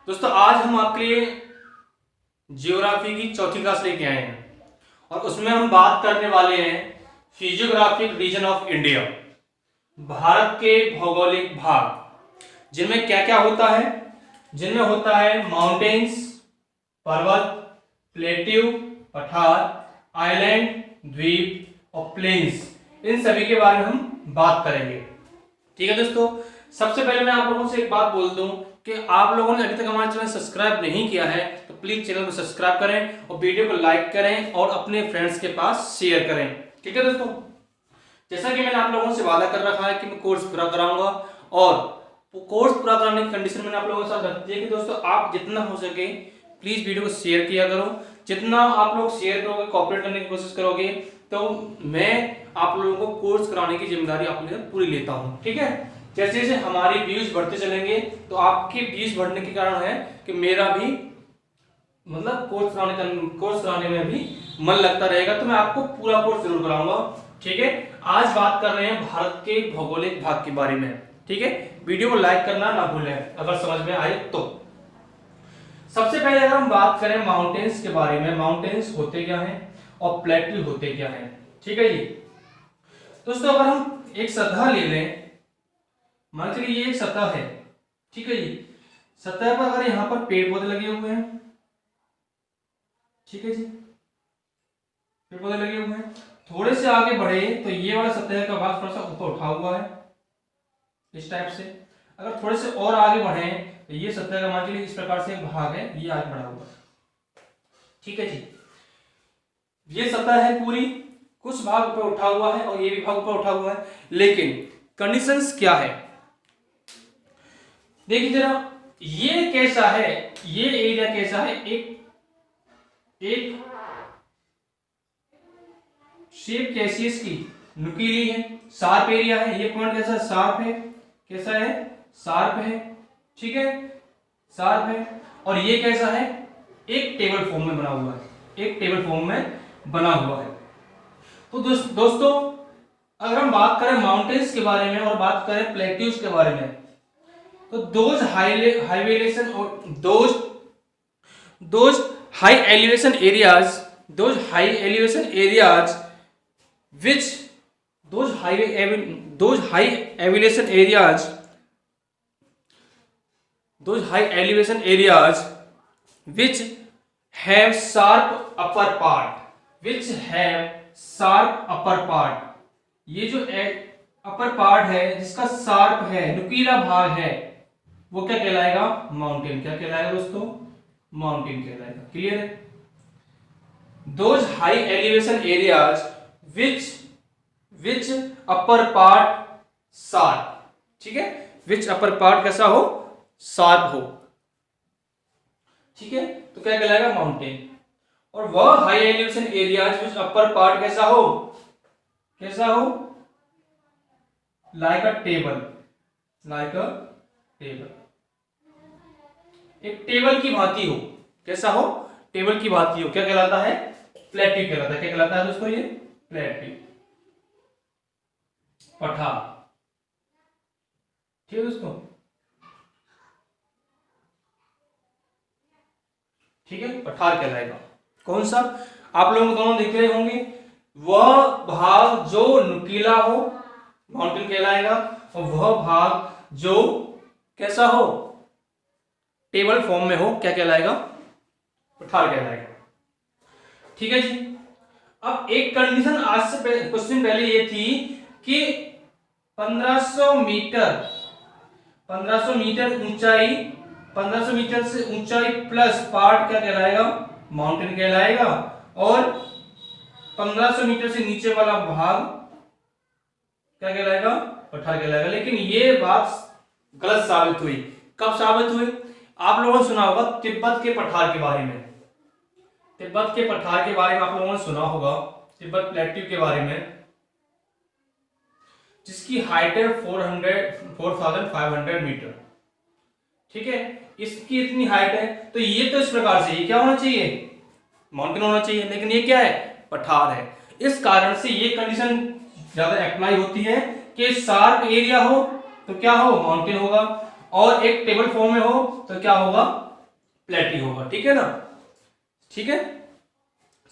दोस्तों आज हम आपके लिए जियोग्राफी की चौथी क्लास लेके आए हैं और उसमें हम बात करने वाले हैं फिजियोग्राफिक रीजन ऑफ इंडिया, भारत के भौगोलिक भाग जिनमें क्या क्या होता है। जिनमें होता है माउंटेन्स, पर्वत, प्लेट्यू, पठार, आइलैंड, द्वीप और प्लेन्स। इन सभी के बारे में हम बात करेंगे। ठीक है दोस्तों, सबसे पहले मैं आप लोगों से एक बात बोल दूं कि आप लोगों ने अभी तक हमारा चैनल सब्सक्राइब नहीं किया है तो प्लीज चैनल को सब्सक्राइब करें और वीडियो को लाइक करें और अपने फ्रेंड्स के पास शेयर करें। ठीक है दोस्तों, जैसा कि मैंने आप लोगों से वादा कर रखा है कि मैं कोर्स पूरा कराऊंगा और कोर्स पूरा कराने की कंडीशन मैंने आप लोगों के साथ रखती है कि दोस्तों आप जितना हो सके प्लीज वीडियो को शेयर किया करो। जितना आप लोग शेयर करोगे, कॉपरेट करने की कोशिश करोगे तो मैं आप लोगों को कोर्स कराने की जिम्मेदारी आप लोगों से पूरी लेता हूं। ठीक है, जैसे जैसे हमारी व्यूज बढ़ते चलेंगे तो आपके व्यूज बढ़ने के कारण है कि मेरा भी मतलब कोर्स कराने में भी मन लगता रहेगा, तो मैं आपको पूरा कोर्स जरूर कराऊंगा। ठीक है, आज बात कर रहे हैं भारत के भौगोलिक भाग के बारे में। ठीक है, वीडियो को लाइक करना ना भूलें अगर समझ में आए तो। सबसे पहले अगर हम बात करें माउंटेन्स के बारे में, माउंटेन्स होते क्या हैं और प्लेट्यू होते क्या हैं। ठीक है जी दोस्तों, अगर हम एक सतह ले लें, मान चलिए ये एक सतह है। ठीक है जी, सतह पर अगर यहां पर पेड़ पौधे लगे हुए हैं, ठीक है जी, पेड़ पौधे लगे हुए हैं, थोड़े से आगे बढ़े तो ये वाला सतह का भाग थोड़ा सा ऊपर उठा हुआ है इस टाइप से। अगर थोड़े से और आगे बढ़े तो ये सतह का मान लीजिए इस प्रकार से एक भाग है, ये आगे बढ़ा हुआ है। ठीक है जी, ये सतह है पूरी, कुछ भाग ऊपर उठा हुआ है और ये भी भाग ऊपर उठा हुआ है। लेकिन कंडीशंस क्या है देखिए जरा, ये कैसा है, ये एरिया कैसा है, एक शेप कैसी है इसकी, नुकीली है, शार्प एरिया है। ये पॉइंट कैसा शार्प है, कैसा है शार्प है। ठीक है, शार्प है। और ये कैसा है, एक टेबल फॉर्म में बना हुआ है, एक टेबल फॉर्म में बना हुआ है। तो दोस्तों अगर हम बात करें माउंटेन्स के बारे में और बात करें प्लेट्यूज के बारे में, तो दोज हाई एलिवेशन और those high elevation areas which those high elevation areas which have sharp upper part, ये जो अपर पार्ट है जिसका शार्प है, नुकीला भाग है, वो क्या कहलाएगा, माउंटेन। क्या कहलाएगा दोस्तों, माउंटेन कहलाएगा। क्लियर है, those high elevation areas which upper part sharp. ठीक है, विच अपर पार्ट कैसा हो, शार्प हो। ठीक है, तो क्या कहलाएगा, माउंटेन। और वह high elevation areas which upper part कैसा हो, लाइक अ टेबल, एक टेबल की भांति हो। कैसा हो, टेबल की भांति हो। क्या कहलाता है, प्लेट्यू कहलाता है। क्या कहलाता है दोस्तों, ये प्लेट्यू, पठार। ठीक है दोस्तों, ठीक है, पठार कहलाएगा। कौन सा, आप लोगों को दोनों दिख रहे होंगे, वह भाग जो नुकीला हो माउंटेन कहलाएगा और वह भाग जो कैसा हो, टेबल फॉर्म में हो, क्या कहलाएगा, पठार कहलाएगा। ठीक है जी, अब एक कंडीशन आज से क्वेश्चन पहले ये थी कि 1500 मीटर ऊंचाई, 1500 मीटर से ऊंचाई प्लस पार्ट क्या कहलाएगा, माउंटेन कहलाएगा। और 1500 मीटर से नीचे वाला भाग क्या कहलाएगा, पठार कहलाएगा। लेकिन ये बात गलत साबित हुई। कब साबित हुई, आप लोगों ने सुना होगा तिब्बत के पठार के बारे में, तिब्बत के पठार के बारे में आप लोगों ने सुना होगा, तिब्बत प्लेट्यू के बारे में, जिसकी हाइट है 4500 मीटर। ठीक है, इसकी इतनी हाइट है, तो ये तो इस प्रकार से ये क्या होना चाहिए, माउंटेन होना चाहिए, लेकिन ये क्या है, पठार है। इस कारण से ये कंडीशन ज्यादा अप्लाई होती है कि शार्प एरिया हो तो क्या हो, माउंटेन होगा, और एक टेबल फॉर्म में हो तो क्या होगा, प्लेटी होगा। ठीक है ना, ठीक है,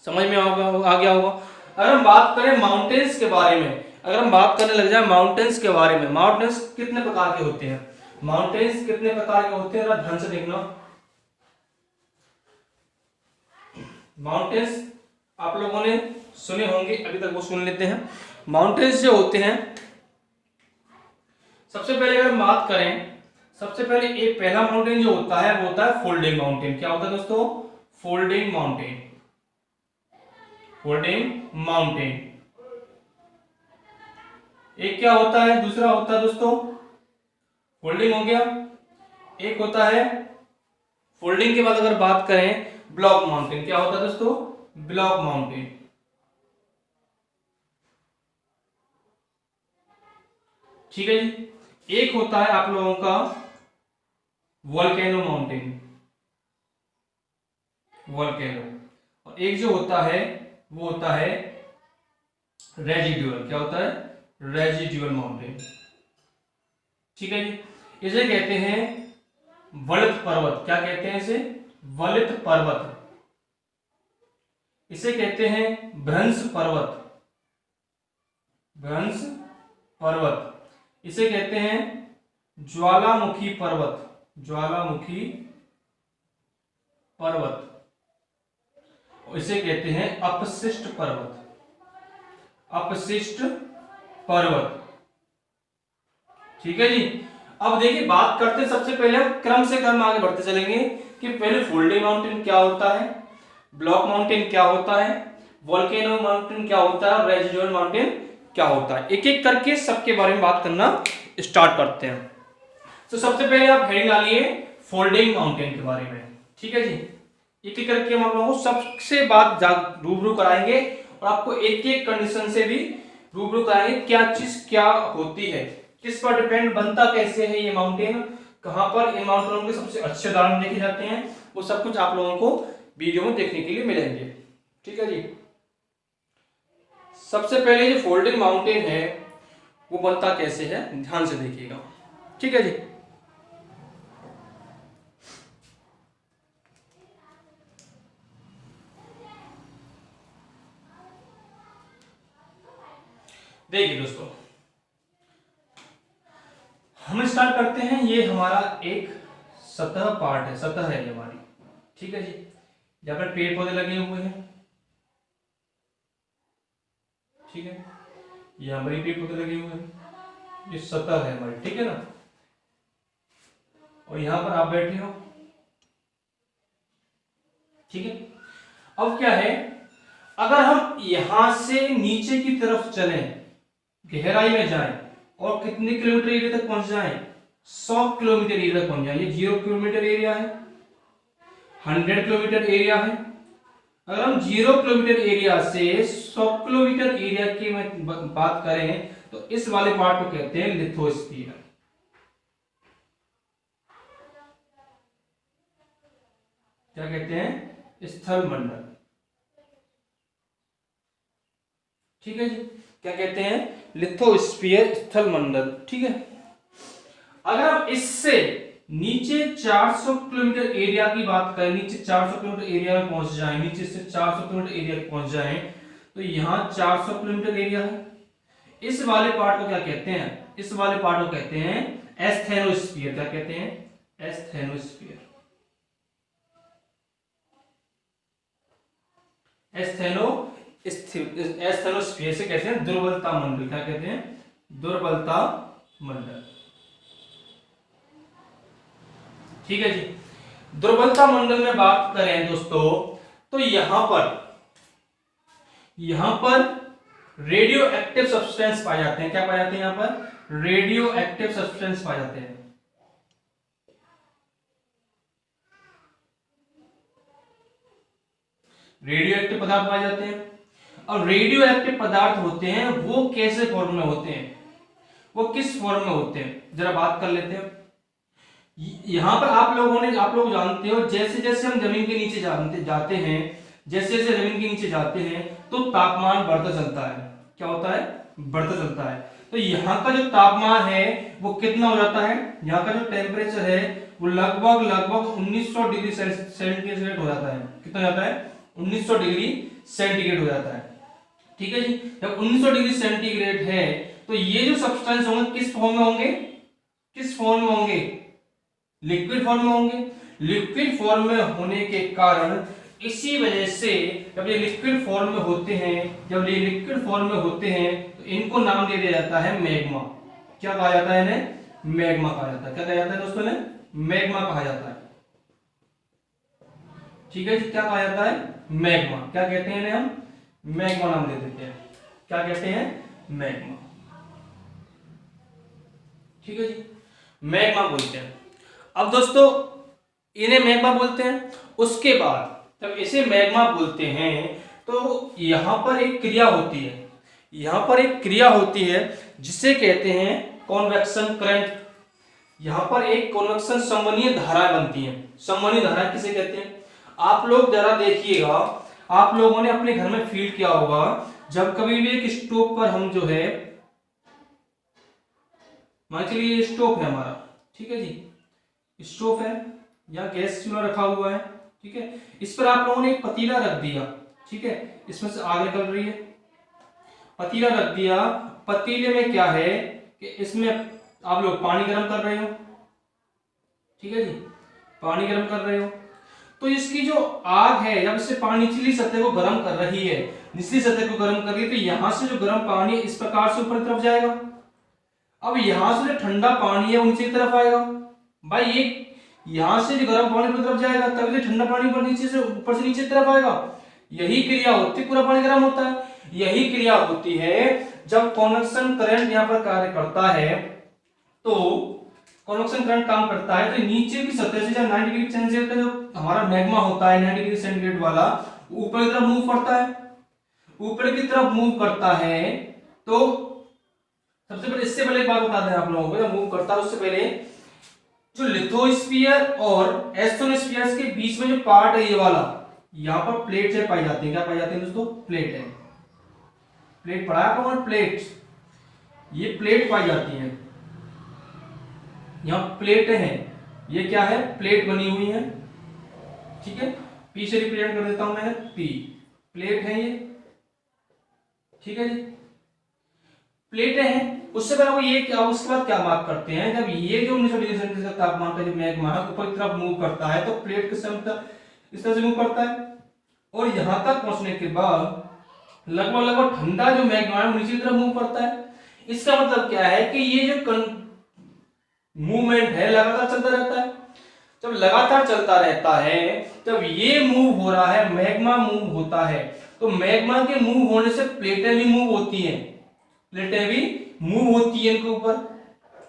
समझ में आ गया होगा। अगर हम बात करें माउंटेन्स के बारे में, अगर हम बात करने लग जाए माउंटेन्स के बारे में, माउंटेन्स कितने प्रकार के होते हैं, माउंटेन्स कितने प्रकार के होते हैं, जरा ध्यान से देखना। माउंटेन्स आप लोगों ने सुने होंगे अभी तक, वो सुन लेते हैं। माउंटेन्स जो होते हैं, सबसे पहले अगर बात करें, सबसे पहले एक पहला माउंटेन जो होता है वो होता है फोल्डिंग माउंटेन। क्या होता है दोस्तों, फोल्डिंग माउंटेन, फोल्डिंग माउंटेन। एक क्या होता है, दूसरा होता है दोस्तों, फोल्डिंग हो गया। एक होता है, फोल्डिंग के बाद अगर बात करें ब्लॉक माउंटेन। क्या होता है दोस्तों, ब्लॉक माउंटेन। ठीक है जी। एक होता है आप लोगों का वोल्केनो माउंटेन, वोल्केनो। और एक जो होता है वो होता है रेजिडुअल। क्या होता है, रेजिडुअल माउंटेन। ठीक है जी। इसे कहते हैं वलित पर्वत। क्या कहते हैं इसे, वलित पर्वत। इसे कहते हैं भ्रंश पर्वत, भ्रंश पर्वत। इसे कहते हैं ज्वालामुखी पर्वत, ज्वालामुखी पर्वत। इसे कहते हैं अपशिष्ट पर्वत, अपशिष्ट पर्वत। ठीक है जी। अब देखिए बात करते हैं, सबसे पहले हम क्रम से क्रम आगे बढ़ते चलेंगे कि पहले फोल्डिंग माउंटेन क्या होता है, ब्लॉक माउंटेन क्या होता है, वोल्केनो माउंटेन क्या होता है, और रेजिडुअल माउंटेन क्या होता है। एक एक करके सबके बारे में बात करना स्टार्ट करते हैं। तो सबसे पहले आप हेडिंग डालिए फोल्डिंग माउंटेन के बारे में। ठीक है जी। एक एक करके हम आप लोगों को सबसे बात रूबरू कराएंगे और आपको एक एक कंडीशन से भी रूबरू कराएंगे, क्या चीज क्या होती है, किस पर डिपेंड, बनता कैसे है ये माउंटेन, कहां पर इन माउंटेनों के सबसे अच्छे उदाहरण देखे जाते हैं, वो सब कुछ आप लोगों को वीडियो में देखने के लिए मिलेंगे। ठीक है जी। सबसे पहले जो फोल्डिंग माउंटेन है वो बनता कैसे है, ध्यान से देखिएगा। ठीक है जी। देखिए दोस्तों, हम स्टार्ट करते हैं। ये हमारा एक सतह पार्ट है, सतह है ये हमारी। ठीक है जी। यहाँ पर पेड़ पौधे लगे हुए हैं। ठीक है, यहाँ पर पेड़ पौधे लगे हुए हैं, ये सतह है हमारी। ठीक है ना, और यहाँ पर आप बैठे हो। ठीक है। अब क्या है, अगर हम यहां से नीचे की तरफ चलें, गहराई में जाएं और कितने किलोमीटर एरिया तक पहुंच जाएं, 100 किलोमीटर एरिया तक पहुंच जाएं। ये 0 किलोमीटर एरिया है, 100 किलोमीटर एरिया है। अगर हम 0 किलोमीटर एरिया से 100 किलोमीटर एरिया की बात करें तो इस वाले पार्ट को कहते हैं लिथोस्फीयर। क्या कहते हैं, स्थल मंडल। ठीक है जी। क्या कहते हैं, लिथोस्फीयर, स्थल मंडल। ठीक है। अगर हम इससे नीचे 400 किलोमीटर एरिया की बात करें, नीचे 400 किलोमीटर एरिया में पहुंच जाएं, नीचे से 400 किलोमीटर एरिया पहुंच जाएं, तो यहां 400 किलोमीटर एरिया है। इस वाले पार्ट को क्या कहते हैं, इस वाले पार्ट को कहते हैं एस्थेनोस्फीयर। क्या कहते हैं, एस्थेनोस्फीयर। एस्थेनोस्फीयर से कहते हैं दुर्बलता मंडल। क्या कहते हैं, दुर्बलता मंडल। ठीक है जी। दुर्बलता मंडल में बात करें दोस्तों, तो यहां पर रेडियो एक्टिव सब्सटेंस पाए जाते हैं। क्या पाए जाते हैं, यहां पर रेडियो एक्टिव सब्सटेंस पाए जाते हैं। रेडियो एक्टिव पदार्थ पाए जाते हैं। और रेडियो एक्टिव पदार्थ होते हैं वो कैसे फॉर्म में होते हैं, वो किस फॉर्म में होते हैं, जरा बात कर लेते हैं। यहां पर आप लोग जानते हो, जैसे जैसे हम जमीन के नीचे जाते हैं, जैसे जमीन के नीचे जाते हैं तो तापमान बढ़ता चलता है। क्या होता है, बढ़ता चलता है। तो यहाँ का जो तापमान है वो कितना हो जाता है, यहाँ का जो टेम्परेचर है वो लगभग 1900 डिग्री सेंटीग्रेड हो जाता है। कितना हो जाता है, 1900 डिग्री सेंटीग्रेड हो जाता है। ठीक है जी, जब 1900 डिग्री सेंटीग्रेड है तो ये जो सब्सटेंस होंगे किस फॉर्म में होंगे, किस फॉर्म में होंगे, लिक्विड फॉर्म में होंगे। लिक्विड फॉर्म में होने के कारण इसी वजह से जब ये लिक्विड फॉर्म में होते हैं, जब ये लिक्विड फॉर्म में होते हैं तो इनको नाम दे दिया जाता है मैग्मा। क्या कहा जाता है इन्हें, मैग्मा कहा जाता है। क्या कहा जाता है दोस्तों, इन्हें मैग्मा कहा जाता है। ठीक है जी, क्या कहा जाता है, मैग्मा। क्या कहते हैं इन्हें, हम मैग्मा नाम दे देते हैं। क्या कहते हैं, मैग्मा। ठीक है जी, मैग्मा बोलते हैं। अब दोस्तों इन्हें मैग्मा बोलते हैं। उसके बाद जब इसे मैग्मा बोलते हैं तो यहां पर एक क्रिया होती है, यहां पर एक क्रिया होती है जिसे कहते हैं कॉन्वेक्शन करंट। यहां पर एक कॉन्वेक्शन संवहनीय धारा बनती है। संवहनीय धारा किसे कहते हैं, आप लोग जरा देखिएगा, आप लोगों ने अपने घर में फील किया होगा, जब कभी भी एक स्टोव पर हम जो है, मान चलिए ये स्टोव है हमारा, ठीक है जी, स्टोव है या गैस चूल्हा रखा हुआ है, ठीक है, इस पर आप लोगों ने एक पतीला रख दिया, ठीक है, इसमें से आग निकल रही है, पतीला रख दिया। पतीले में क्या है कि इसमें आप लोग पानी गर्म कर रहे हो, ठीक है जी, पानी गर्म कर रहे हो, तो इसकी जो आग है जब इससे पानी निचली सतह को गर्म कर रही है, निचली सतह को गर्म कर रही है, तो यहां से जो गर्म पानी इस प्रकार से ऊपर की तरफ जाएगा। अब यहां से जो ठंडा पानी है वो नीचे की तरफ आएगा। भाई ये यहां से जो गर्म पानी ऊपर की तरफ जाएगा तभी तो ठंडा पानी ऊपर से नीचे की तरफ आएगा। यही क्रिया होती है, पूरा पानी गर्म होता है। यही क्रिया होती है जब कॉन्वेक्शन करंट यहां पर कार्य करता है, तो कॉन्वेक्शन करंट काम करता है तो नीचे की सतह से जब 90 डिग्री सेंटीग्रेड का जो हमारा मैग्मा होता है 90 डिग्री सेंटीग्रेड वाला, ऊपर की तरफ मूव करता है, ऊपर की तरफ मूव करता है। तो सबसे पहले, इससे पहले एक बात बता दें आप लोगों को, जब मूव करता है उससे पहले जो लिथोस्फीयर और एस्ट्रोनोस्फीयर के बीच में जो पार्ट है ये वाला, यहां पर प्लेट है पाई जाती है। क्या पाई जाती है दोस्तों, प्लेट है। प्लेट पढ़ा है आपको, प्लेट, ये प्लेट पाई जाती है, यहां प्लेट है, ये क्या है, प्लेट बनी हुई है, ठीक है, पी से रिप्रेजेंट कर देता हूं मैं, पी, प्लेट है ये, ठीक है जी, प्लेटें हैं। उससे पहले वो ये क्या, उसके बाद क्या बात करते हैं, जब ये जो 1900 डिग्री सेंटीग्रेड का तापमान का जो मैग्मा है ऊपर की तरफ मूव करता है तो प्लेट के समय इस तरह से मूव करता है, और यहां तक पहुंचने के बाद लगभग ठंडा जो मैग्मा है वो नीचे की तरफ मूव करता है। इसका मतलब क्या है कि ये जो मूवमेंट है लगातार चलता रहता है। जब लगातार चलता रहता है, जब ये मूव हो रहा है, मैग्मा मूव होता है, तो मैग्मा के मूव होने से प्लेटें भी मूव होती हैं, प्लेटें भी मूव होती है इनके ऊपर।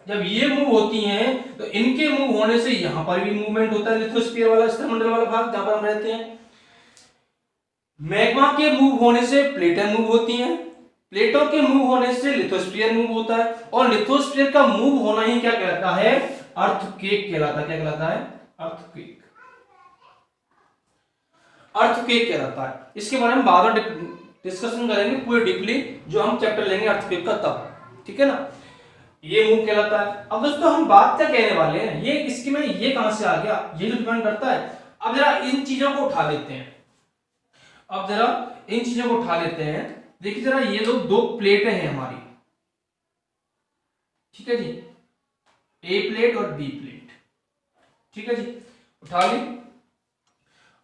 जब ये मूव होती हैं तो इनके मूव होने से यहां पर भी मूवमेंट होता है, लिथोस्फीयर वाला स्थलमंडल वाला भाग जहां पर हम रहते हैं। मैग्मा के मूव होने से प्लेटें मूव होती हैं, प्लेटों के मूव होने से लिथोस्फीयर मूव होता है, और लिथोस्फीयर का मूव होना ही क्या कहलाता है, अर्थक्वेक कहलाता है। क्या कहलाता है, अर्थक्वेक, अर्थक्वेक कहलाता है। इसके बारे में बाद में डिस्कशन करेंगे पूरी डीपली, जो हम चैप्टर लेंगे अर्थक्वेक का तब, ठीक है ना। ये मूव कहलाता है। अब दोस्तों हम बात क्या कहने वाले हैं, ये इसकी में ये कहां से आ गया, ये जो डिपेंड करता है। अब जरा इन चीजों को उठा लेते हैं, अब जरा इन चीजों को उठा लेते हैं। देखिए जरा, ये लोग दो प्लेटें हैं हमारी, ठीक है जी, ए प्लेट और बी प्लेट, ठीक है जी, उठा ली।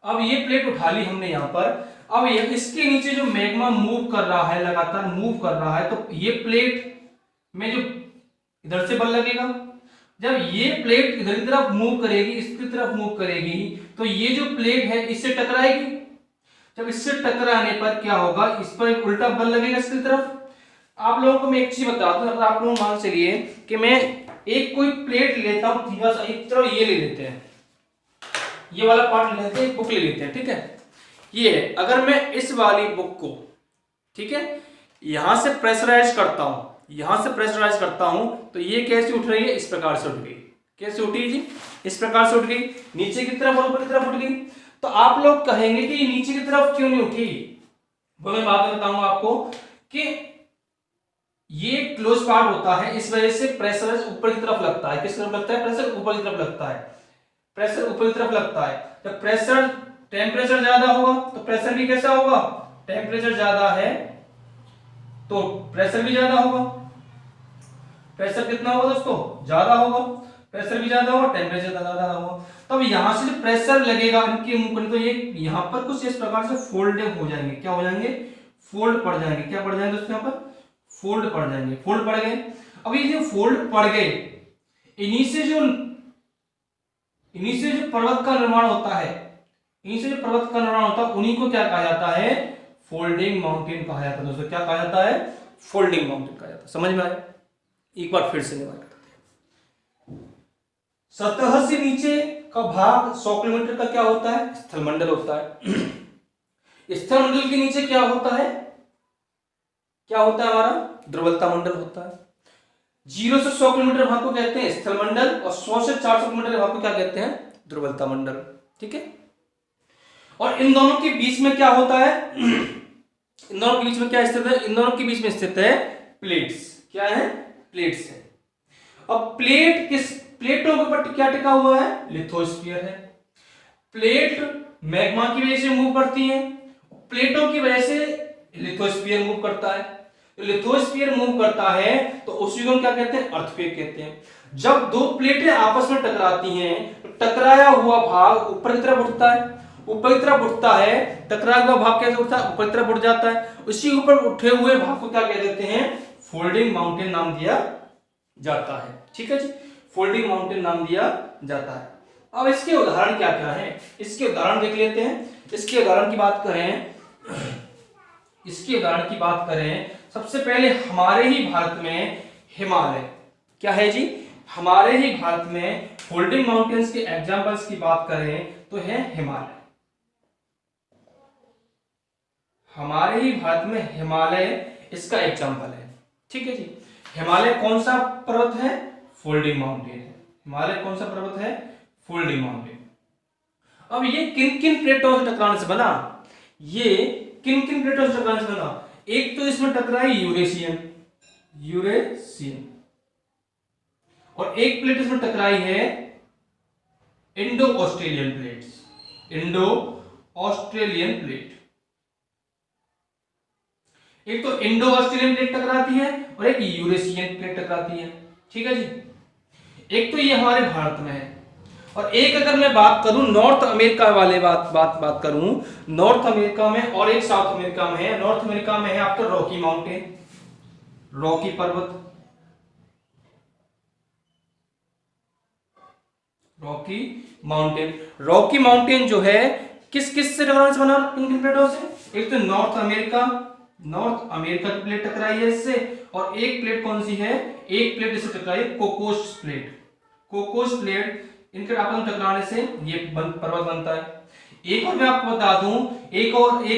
अब ये प्लेट उठा ली हमने यहां पर। अब ये इसके नीचे जो मैग्मा मूव कर रहा है, लगातार मूव कर रहा है, तो ये प्लेट में जो इधर से बल लगेगा, जब ये प्लेट इधर की तरफ मूव करेगी, इसकी तरफ मूव करेगी, तो ये जो प्लेट है इससे टकराएगी। जब इससे टकराने पर क्या होगा, इस पर एक उल्टा बल लगेगा इसकी तरफ। आप लोगों को मैं एक चीज बता दूं, अगर आप लोग मान चलिए कि मैं एक कोई प्लेट लेता हूं, थोड़ा सा एक तरफ ये ले लेते हैं, ये वाला पार्ट ले लेते हैं, बुक ले लेते हैं, ठीक है, ये है। अगर मैं इस वाली बुक को, ठीक है, यहां से प्रेशराइज करता हूं, यहां से प्रेशराइज करता हूं, तो ये कैसे उठ रही है, इस प्रकार से उठ गई। कैसे उठी जी, इस प्रकार से उठ गई, नीचे की तरफ और ऊपर की तरफ उठ गई। तो आप लोग कहेंगे कि ये नीचे की तरफ क्यों नहीं उठी, वो मैं बाद में बताऊंगा आपको कि ये क्लोज पार्ट होता है, इस वजह से प्रेशर ऊपर की तरफ लगता है। किस तरफ लगता है? प्रेशर ऊपर की तरफ लगता है। प्रेशर ऊपर की तरफ लगता है। जब प्रेशर टेम्परेचर ज्यादा होगा तो प्रेशर भी कैसा होगा? टेम्परेचर ज्यादा है तो प्रेशर भी ज्यादा होगा। प्रेशर कितना होगा दोस्तों? ज्यादा होगा। प्रेशर भी ज्यादा होगा, टेम्परेचर ज्यादा होगा। तब यहां से जो प्रेशर लगेगा इनके मुंह पर, तो ये यहां पर कुछ इस प्रकार से फोल्ड हो जाएंगे। क्या हो जाएंगे? फोल्ड पड़ जाएंगे। क्या पड़ जाएंगे दोस्तों? यहाँ पर फोल्ड पड़ जाएंगे। फोल्ड पड़ गए। अब ये जो फोल्ड पड़ गए, इन्हीं से जो पर्वत का निर्माण होता है, इन्हीं से जो पर्वत का निर्माण होता है, उन्हीं को क्या कहा जाता है? फोल्डिंग माउंटेन कहा जाता है दोस्तों। क्या कहा जाता है? फोल्डिंग माउंटेन कहा जाता है। समझ में आया? एक बार फिर से निवार करते हैं। सतह से नीचे का भाग 100 किलोमीटर का क्या होता है? स्थलमंडल होता है। स्थलमंडल के नीचे क्या होता है? क्या होता है? हमारा ध्रुवलता मंडल होता है। 0 से 100 किलोमीटर भाग को कहते हैं स्थलमंडल, और 100 से 400 किलोमीटर भाग को क्या कहते हैं? ध्रुवलता मंडल। ठीक है। और इन दोनों के बीच में क्या होता है? इन दोनों के बीच में क्या स्थित है? इन दोनों के बीच में स्थित है प्लेट्स। क्या है? प्लेट्स है। अब प्लेटों के ऊपर क्या टिका हुआ है? लिथोस्फीयर है। प्लेट मैग्मा की वजह से मूव करती है, प्लेटों की वजह से लिथोस्फीयर मूव करता है। लिथोस्फीयर मूव करता है तो उसी को हम क्या कहते हैं? अर्थक्वेक कहते हैं। जब दो प्लेटें आपस में टकराती हैं तो टकराया हुआ भाग ऊपर की तरफ उठता है। ऊपर की तरफ उठता है, टकराया हुआ भाग कैसे उठता है? ऊपर की तरफ उठ जाता है। उसी ऊपर उठे हुए भाग को क्या कह देते हैं? फोल्डिंग माउंटेन नाम दिया जाता है। ठीक है जी, फोल्डिंग माउंटेन नाम दिया जाता है। अब इसके उदाहरण क्या क्या है? इसके उदाहरण देख लेते हैं। इसके उदाहरण की बात करें, सबसे पहले हमारे ही भारत में हिमालय। क्या है जी? हमारे ही भारत में फोल्डिंग माउंटेन्स के एग्जांपल्स की बात करें तो है हिमालय। हमारे ही भारत में हिमालय इसका एग्जांपल है। ठीक है जी। हिमालय कौन सा पर्वत है? फोल्डिंग माउंटेन है। हिमालय कौन सा पर्वत है? Folding mountain. अब ये किन किन प्लेटों से टकराने से बना? ये किन किन प्लेटों से टकराने से बना? एक तो इसमें टकराई यूरेशियन, और एक प्लेट इसमें टकराई है इंडो ऑस्ट्रेलियन प्लेट। एक तो इंडो ऑस्ट्रेलियन प्लेट टकराती है और एक यूरेशियन प्लेट टकराती है। ठीक है जी। एक तो ये हमारे भारत में है, और एक अगर मैं बात करूं नॉर्थ अमेरिका वाले बात करूं, नॉर्थ अमेरिका में और एक साउथ अमेरिका में है। नॉर्थ अमेरिका में है आपका रॉकी माउंटेन, रॉकी पर्वत, रॉकी माउंटेन जो है किस किस से टकराने से बना? किन प्लेटों से? एक तो नॉर्थ अमेरिका की प्लेट टकराई है इससे, और एक प्लेट कौन सी है? एक प्लेट इससे टकराई कोकोस प्लेट। इनके आपस में टकराने से ये पर्वत बनता है। एक और मैं आपको बता दूं, एक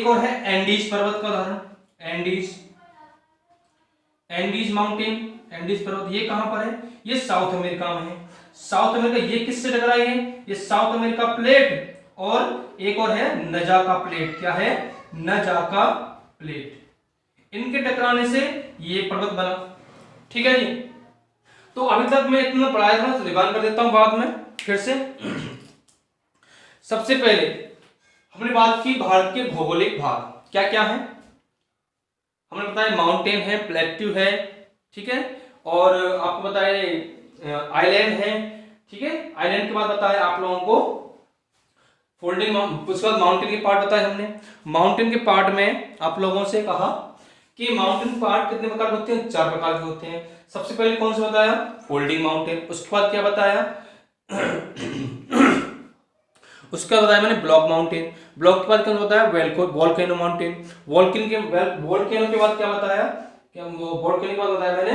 और है एंडीज पर्वत का उदाहरण। एंडीज माउंटेन, एंडीज पर्वत, ये कहां पर है? ये साउथ अमेरिका में है। साउथ अमेरिका, ये किससे टकराई है? ये साउथ अमेरिका प्लेट, और एक और है नजाका प्लेट। क्या है? नजाका प्लेट। इनके टकराने से ये पर्वत बना। ठीक है जी। तो अभी तक मैं इतना पढ़ाया था, तो रिवाइज कर देता हूं बाद में फिर से। सबसे पहले हमने बात की भारत के भौगोलिक भाग क्या क्या है। हमने बताया माउंटेन है, प्लेट्यू है, ठीक है, और आपको बताए आइलैंड है। ठीक है, आइलैंड के बाद बताया आप लोगों को फोल्डिंग, उसके बाद माउंटेन के पार्ट बताए हमने। माउंटेन के पार्ट में आप लोगों से कहा कि माउंटेन पार्ट कितने प्रकार के होते हैं? 4 प्रकार के होते हैं। सबसे पहले कौन सा बताया? Folding mountain. उसके बाद क्या बताया? उसका बताया मैंने ब्लॉक माउंटेन। ब्लॉक के बाद क्या बताया? Volcano mountain. वॉल्केनो के बाद क्या बताया? वॉल्केनो के बाद बताया मैंने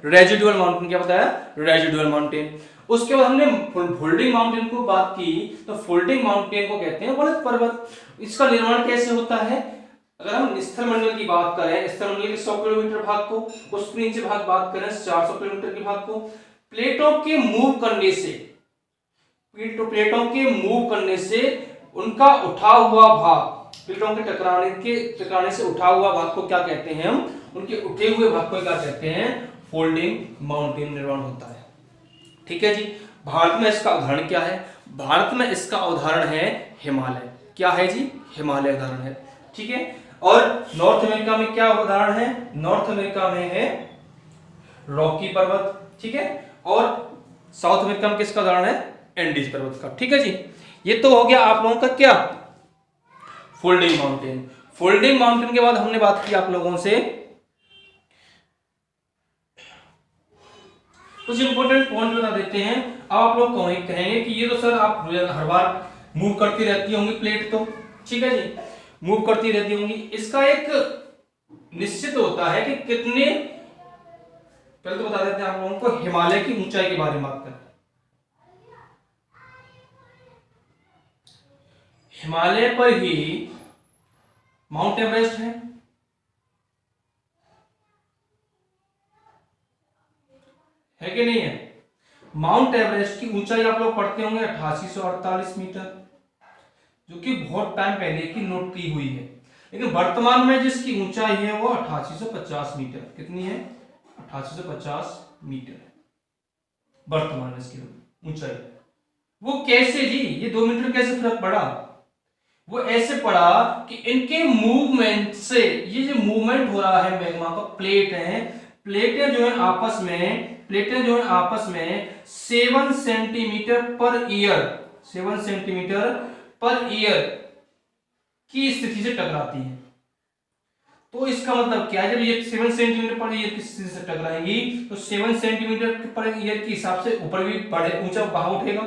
रेजिडुअल माउंटेन। क्या बताया? Residual mountain. उसके बाद हमने फोल्डिंग माउंटेन को बात की, तो फोल्डिंग माउंटेन को कहते हैं वलय पर्वत। इसका निर्माण कैसे होता है? अगर हम स्थलमंडल की बात करें, स्थलमंडल के 100 किलोमीटर भाग को, उसके नीचे भाग बात करें 400 किलोमीटर के भाग को, प्लेटों के मूव करने से उनका उठा हुआ भाग, प्लेटों के टकराने से उठा हुआ भाग को क्या कहते हैं? हम उनके उठे हुए भाग को क्या कहते हैं, फोल्डिंग माउंटेन निर्माण होता है। ठीक है जी। भारत में इसका उदाहरण क्या है, भारत में इसका उदाहरण है हिमालय। क्या है जी, हिमालय उदाहरण है। ठीक है। और नॉर्थ अमेरिका में क्या उदाहरण है, नॉर्थ अमेरिका में है रॉकी पर्वत। ठीक है। और साउथ अमेरिका में किसका उदाहरण है, एंडीज पर्वत का। ठीक है जी। ये तो हो गया आप लोगों का क्या, फोल्डिंग माउंटेन। फोल्डिंग माउंटेन के बाद हमने बात की आप लोगों से कुछ इंपॉर्टेंट पॉइंट बता देते हैं। अब आप लोग कहेंगे कि ये तो सर आप हर बार मूव करती रहती होंगी प्लेट, तो ठीक है जी, मूव करती रहती होंगी। इसका एक निश्चित होता है कि कितने, पहले तो बता देते हैं आप लोगों को हिमालय की ऊंचाई के बारे में बात करें। हिमालय पर ही माउंट एवरेस्ट है कि नहीं है। माउंट एवरेस्ट की ऊंचाई आप लोग पढ़ते होंगे 8848 मीटर, जो कि बहुत टाइम पहले की नोट की हुई है। लेकिन वर्तमान में जिसकी ऊंचाई है वो 8850 मीटर, कितनी है, 8850 मीटर वर्तमान में इसकी ऊंचाई। वो कैसे जी, ये 2 मीटर कैसे फर्क पड़ा, वो ऐसे पड़ा कि इनके मूवमेंट से, ये जो मूवमेंट हो रहा है मैग्मा का, प्लेटें जो है आपस में 7 centimetre per year, 7 centimetre per year की स्थिति से टकराती है। तो इसका मतलब क्या है, जब ये 7 सेंटीमीटर पर ईयर की स्थिति से टकराएंगी तो 7 सेंटीमीटर पर ईयर के हिसाब से ऊपर भी बढ़े, ऊंचा भाग उठेगा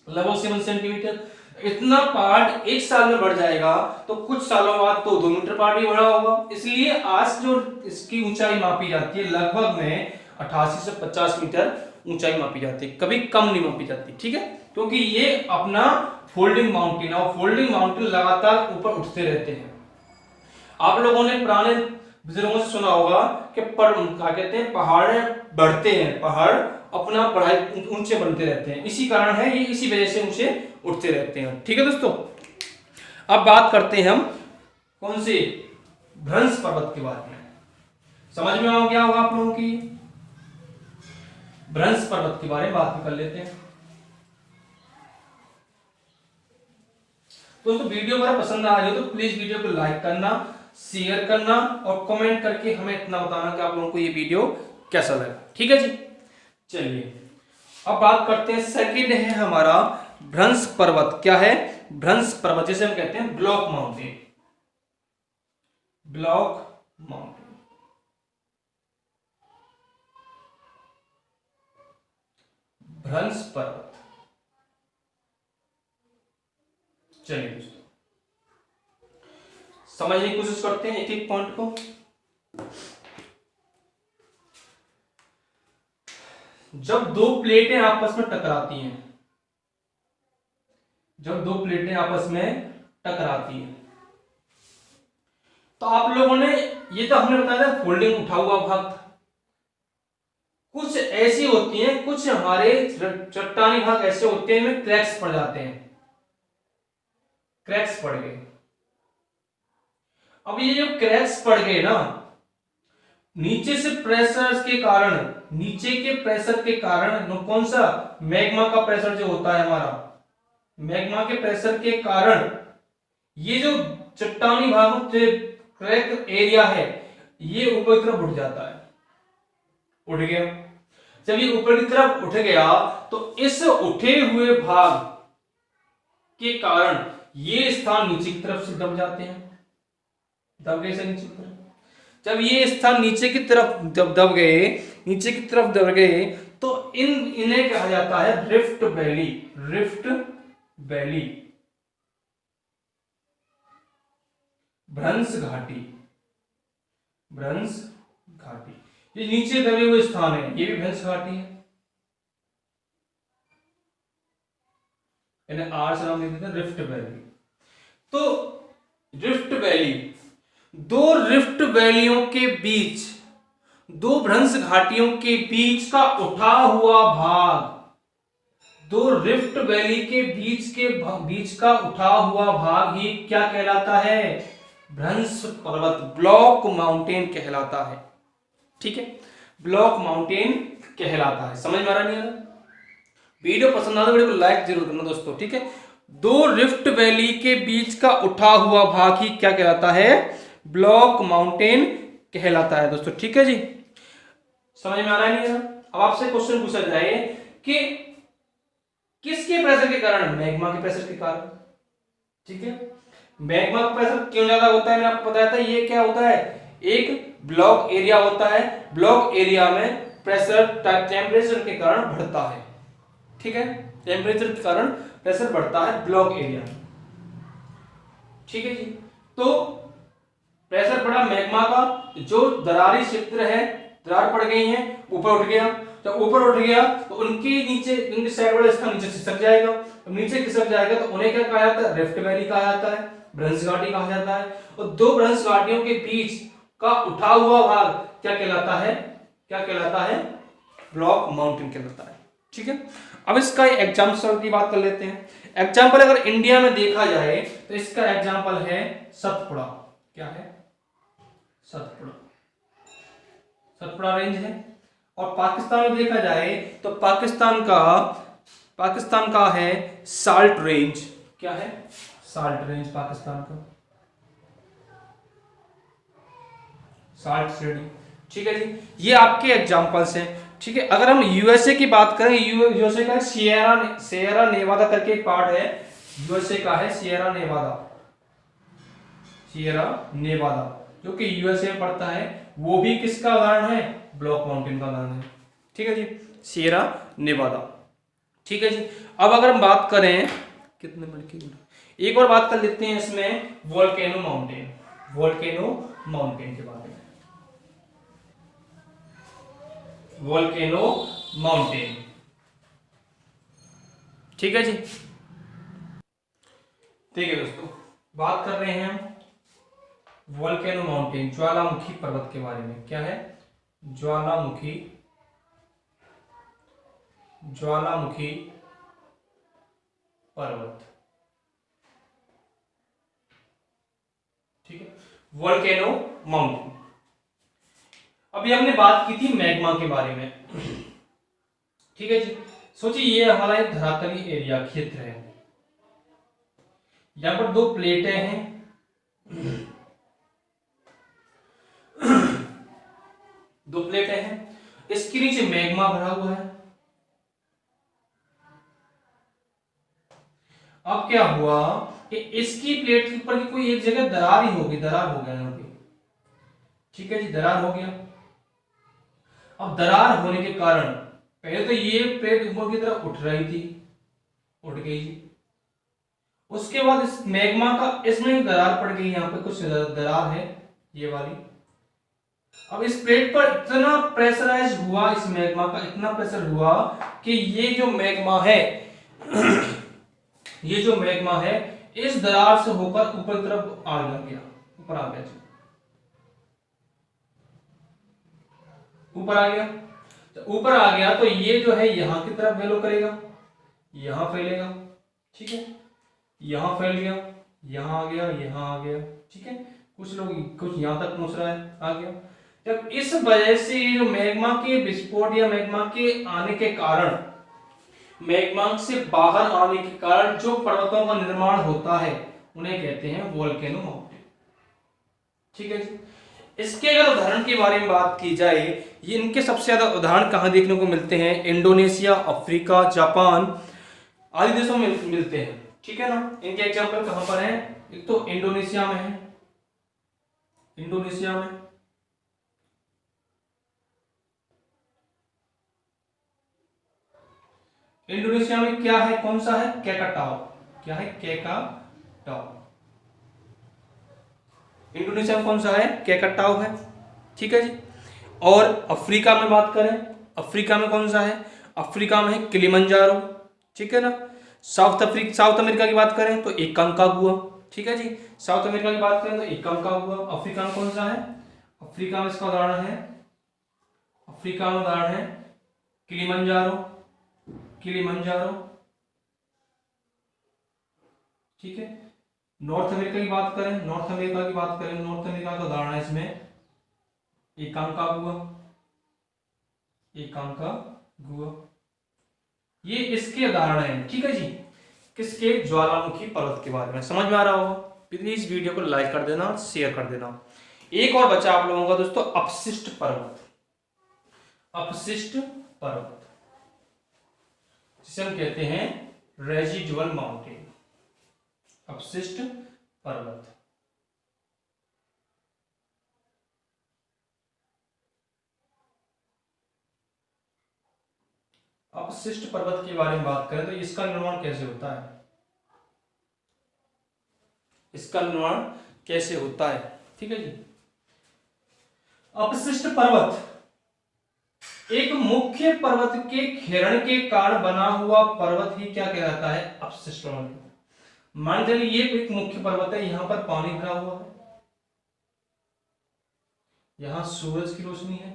लगभग 7 सेंटीमीटर। इतना पार्ट एक साल में बढ़ जाएगा तो कुछ सालों बाद तो 2 मीटर पार्ट भी बढ़ा होगा। इसलिए आज जो इसकी ऊंचाई मापी जाती है लगभग में 88 से 50 मीटर ऊंचाई मापी जाती है, कभी कम नहीं मापी जाती। ठीक है, क्योंकि ये अपना फोल्डिंग माउंटेन है और फोल्डिंग माउंटेन लगातार ऊपर उठते रहते हैं। आप लोगों ने पुराने बुजुर्गों से सुना होगा कि क्या कहते हैं, पहाड़ बढ़ते हैं, पहाड़ अपना बढ़ाई ऊंचे बनते रहते हैं, इसी कारण है ये, इसी वजह से ऊंचे उठते रहते हैं। ठीक है दोस्तों, अब बात करते हैं हम कौन से, भ्रंश पर्वत के बारे में। समझ में आ गया होगा आप लोगों की, भ्रंश पर्वत के बारे में बात कर लेते हैं। दोस्तों वीडियो अगर पसंद आ रही हो तो प्लीज वीडियो को लाइक करना, शेयर करना और कमेंट करके हमें इतना बताना कि आप लोगों को ये वीडियो कैसा लगा। ठीक है जी, चलिए अब बात करते हैं, सेकंड है हमारा भ्रंश पर्वत। क्या है, भ्रंश पर्वत, जिसे हम कहते हैं ब्लॉक माउंटेन, ब्लॉक माउंटेन। भ्रंश पर्वत, चलिए दोस्तों समझने की कोशिश करते हैं एक एक पॉइंट को। जब दो प्लेटें आपस में टकराती हैं, जब दो प्लेटें आपस में टकराती हैं तो आप लोगों ने, ये तो हमने बताया था फोल्डिंग उठा हुआ भाग था, कुछ ऐसी होती हैं, कुछ हमारे चट्टानी भाग ऐसे होते हैं इनमें क्रैक्स पड़ जाते हैं, क्रैक्स पड़ गए। अब ये जो क्रैक्स पड़ गए ना, नीचे से प्रेशर के कारण, नीचे के प्रेशर के कारण, कौन सा, मैग्मा का प्रेशर जो होता है हमारा, मैग्मा के प्रेशर के कारण ये जो चट्टानी भाग से क्रैक एरिया है ये ऊपर की तरफ उठ जाता है, उठ गया। जब ये ऊपर की तरफ उठ गया तो इस उठे हुए भाग के कारण ये स्थान नीचे की तरफ से दब जाते हैं, दब गए से नीचे की तरफ। जब ये स्थान नीचे की तरफ दब गए, नीचे की तरफ दब गए तो इन्हें कहा जाता है रिफ्ट वैली, रिफ्ट वैली, भ्रंश घाटी, भ्रंश घाटी। ये नीचे दबे हुए स्थान है, ये भी भ्रंश घाटी है, इन्हें आर से नाम दे देते हैं रिफ्ट वैली। तो रिफ्ट वैली, दो रिफ्ट वैलियों के बीच, दो भ्रंश घाटियों के बीच का उठा हुआ भाग, दो रिफ्ट वैली के बीच का उठा हुआ भाग ही क्या कहलाता है, भ्रंश पर्वत ब्लॉक माउंटेन कहलाता है। ठीक है, ब्लॉक माउंटेन कहलाता है। समझ में आ रहा नहीं आ रहा? वीडियो पसंद आए वीडियो को लाइक जरूर करना दोस्तों। ठीक है, दो रिफ्ट वैली के बीच का उठा हुआ भाग ही क्या कहलाता है? ब्लॉक माउंटेन कहलाता है दोस्तों। ठीक है जी, समझ में आ रहा है नहीं आ रहा? अब आपसे क्वेश्चन पूछा जाए कि किसके प्रेशर के कारण? मैग्मा के प्रेशर के कारण। ठीक है, मैग्मा का प्रेशर क्यों ज्यादा होता है? मैंने आपको बताया था। ये क्या होता है? एक ब्लॉक एरिया होता है, ब्लॉक एरिया में प्रेशर टेम्परेचर के कारण बढ़ता है। ठीक है, टेम्परेचर के कारण प्रेशर बढ़ता है ब्लॉक एरिया। ठीक है जी, तो प्रेशर बढ़ा मैग्मा का, जो दरारी क्षेत्र है, दरार पड़ गई है, ऊपर उठ गया। जब ऊपर उठ गया तो उनके नीचे, उनके साइड वाला हिस्सा नीचे खिसक जाएगा। तो नीचे खिसक जाएगा तो उन्हें क्या कहा जाता है? रिफ्ट वैली कहा जाता है, भ्रंश घाटी कहा जाता है। और दो भ्रंश घाटियों के बीच का उठा हुआ भाग क्या कहलाता है? क्या कहलाता है? ब्लॉक माउंटेन कहलाता है। ठीक है, अब इसका एग्जाम्पल की बात कर लेते हैं। एग्जाम्पल अगर इंडिया में देखा जाए तो इसका एग्जाम्पल है सतपुड़ा। क्या है? सतपुड़ा। सतपुड़ा रेंज है। और पाकिस्तान में देखा जाए तो पाकिस्तान का है साल्ट रेंज। क्या है? साल्ट रेंज पाकिस्तान का, साल्ट श्रेणी। ठीक है जी, ये आपके एग्जांपल्स हैं। ठीक है, अगर हम यूएसए की बात करें, यूएसए का सियरा नेवादा करके एक पार्ट है, यूएसए का है सियरा नेवादा, जो कि यूएसए में पड़ता है। वो भी किसका उदाहरण है? ब्लॉक माउंटेन का उदाहरण है। ठीक है जी, सियरा नेवादा। ठीक है जी, अब अगर हम बात करें, कितने मिनट की, एक और बात कर लेते हैं इसमें वोल्केनो माउंटेन के बारे में। Volcano mountain. ठीक है जी, ठीक है दोस्तों, बात कर रहे हैं हम वोल्केनो माउंटेन, ज्वालामुखी पर्वत के बारे में। क्या है? ज्वालामुखी पर्वत। ठीक है, वोल्केनो माउंटेन। अभी हमने बात की थी मैग्मा के बारे में। ठीक है जी, सोचिए ये हमारा एक धरातली एरिया क्षेत्र है। यहां पर दो प्लेटें हैं, इसके नीचे मैग्मा भरा हुआ है। अब क्या हुआ कि इसकी प्लेट के ऊपर की कोई एक जगह दरार हो गया यहाँ पे। ठीक है जी, दरार हो गया। अब दरार होने के कारण पहले तो ये प्लेट ऊपर की तरफ उठ रही थी, उठ गई जी। उसके बाद इस मैग्मा का इसमें दरार पड़ गई, यहाँ पे कुछ दरार है ये वाली। अब इस प्लेट पर इतना प्रेशराइज हुआ, इस मैग्मा का इतना प्रेशर हुआ कि ये जो मैग्मा है इस दरार से होकर ऊपर तरफ आ गया, ऊपर आ गया, ऊपर आ गया तो ये जो है यहां की तरफ वेलो करेगा, यहां फैलेगा। ठीक है, यहां फैल गया, यहां आ गया, यहां आ गया। ठीक है, कुछ यहां तक पहुंच रहा है, आ गया। जब इस वजह से जो मैग्मा के विस्फोट या मैग्मा के आने के कारण, मैग्मा से बाहर आने के कारण जो पर्वतों का निर्माण होता है उन्हें कहते हैं वोल्केनो माउंटेन। ठीक है जी, इसके अगर उदाहरण के बारे में बात की जाए, ये इनके सबसे ज्यादा उदाहरण कहां देखने को मिलते हैं? इंडोनेशिया, अफ्रीका, जापान आदि देशों में मिलते हैं। ठीक है ना, इनके एग्जाम्पल कहां पर है? एक तो इंडोनेशिया में है, इंडोनेशिया में क्या है? कौन सा है? क्रेकाटाओ। क्या है? क्रेकाटाओ। इंडोनेशिया में कौन सा है? क्रेकाटाओ है। ठीक है जी, और अफ्रीका में बात करें, अफ्रीका में कौन सा है? अफ्रीका में है किलिमंजारो। ठीक है ना, साउथ अमेरिका की बात करें तो एकांकागुआ। ठीक है जी, साउथ अमेरिका की बात करें तो एकांकागुआ। अफ्रीका में कौन सा है? अफ्रीका में इसका उदाहरण है, किलिमंजारो। ठीक है, नॉर्थ अमेरिका की बात करें, नॉर्थ अमेरिका की बात करें, नॉर्थ अमेरिका का उदाहरण है इसमें एकांकागुआ, एकांकागुआ, ये इसके उदाहरण है। ठीक है जी, किसके? ज्वालामुखी पर्वत के बारे में। समझ में आ रहा होगा? प्लीज वीडियो को लाइक कर देना, शेयर कर देना। एक और बचा आप लोगों का दोस्तों, अपशिष्ट पर्वत। अपशिष्ट पर्वत जिसे हम कहते हैं रेजिडुअल माउंटेन, अपशिष्ट पर्वत। अपशिष्ट पर्वत के बारे में बात करें तो इसका निर्माण कैसे होता है? इसका निर्माण कैसे होता है? ठीक है जी, अपशिष्ट पर्वत एक मुख्य पर्वत के क्षरण के कारण बना हुआ पर्वत ही क्या कहलाता है? अपशिष्ट पर्वत। मान चलिए ये एक मुख्य पर्वत है, यहां पर पानी भरा हुआ है, यहां सूरज की रोशनी है,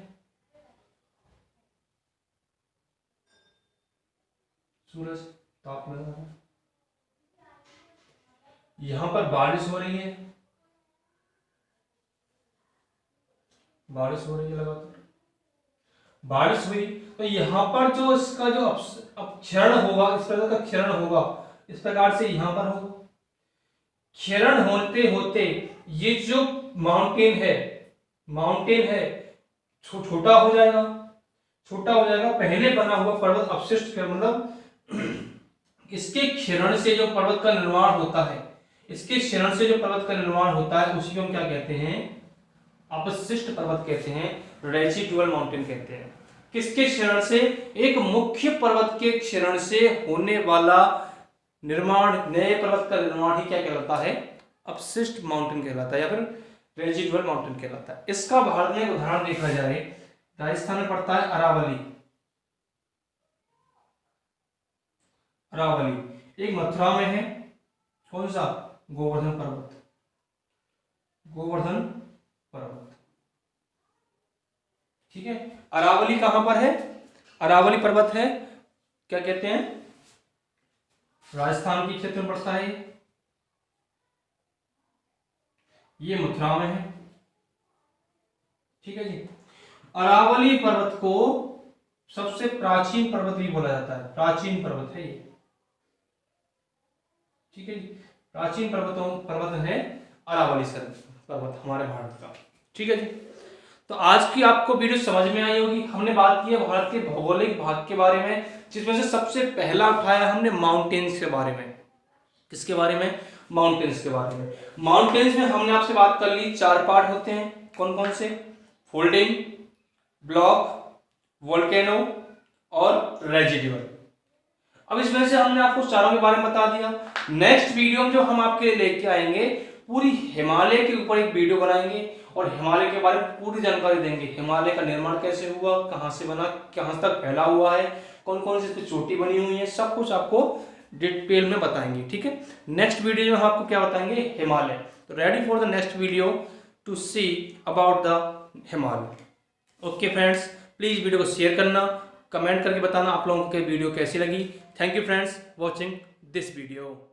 सूरज ताप लगा है, यहां पर बारिश हो रही है, बारिश हो रही है लगातार, बारिश हुई तो यहां पर जो इसका जो क्षरण होगा, इस प्रकार का क्षरण होगा, इस प्रकार से यहां पर होगा। क्षरण होते होते ये जो माउंटेन है छोटा हो जाएगा, छोटा हो जाएगा। पहले बना हुआ पर्वत अपशिष्ट मतलब इसके क्षरण से जो पर्वत का निर्माण होता है, इसके क्षरण से जो पर्वत का निर्माण होता है उसी को हम क्या कहते हैं? अपशिष्ट पर्वत कहते हैं, रेजिडुअल माउंटेन कहते हैं। किसके क्षरण से? एक मुख्य पर्वत के क्षरण से होने वाला निर्माण, नए पर्वत का निर्माण ही क्या कहलाता है? अपशिष्ट माउंटेन कहलाता है या फिर रेजिडुअल माउंटेन कहलाता है। इसका भारत में उदाहरण देखा जाए, राजस्थान में पड़ता है अरावली, अरावली। एक मथुरा में है, कौन सा? गोवर्धन पर्वत, गोवर्धन पर्वत। ठीक है, अरावली कहां पर है? अरावली पर्वत है, क्या कहते हैं? राजस्थान के क्षेत्र में पड़ता है, ये मथुरा में है। ठीक है जी, अरावली पर्वत को सबसे प्राचीन पर्वत भी बोला जाता है, प्राचीन पर्वत है ये। ठीक है जी, प्राचीन पर्वत है अरावली पर्वत हमारे भारत का। ठीक है जी, तो आज की आपको वीडियो समझ में आई होगी। हमने बात की है भारत के भौगोलिक भाग के बारे में, जिसमें से सबसे पहला उठाया हमने माउंटेन्स के बारे में। किसके बारे में? माउंटेन्स के बारे में। माउंटेन्स में हमने आपसे बात कर ली, 4 पार्ट होते हैं, कौन कौन से? फोल्डिंग, ब्लॉक, वोल्केनो और रेजिडुअल। अब इसमें से हमने आपको चारों के बारे में बता दिया। नेक्स्ट वीडियो में जो हम आपके लिए लेके आएंगे, पूरी हिमालय के ऊपर एक वीडियो बनाएंगे और हिमालय के बारे में पूरी जानकारी देंगे। हिमालय का निर्माण कैसे हुआ, कहां से बना, कहां तक फैला हुआ है, कौन कौन सी इसकी चोटी बनी हुई है, सब कुछ आपको डिटेल में बताएंगे। ठीक है, नेक्स्ट वीडियो में हम आपको क्या बताएंगे? हिमालय। तो ready for the next video to see about the Himalaya. Okay friends, please video को शेयर करना, कमेंट करके बताना आप लोगों को वीडियो कैसी लगी। Thank you friends watching this video.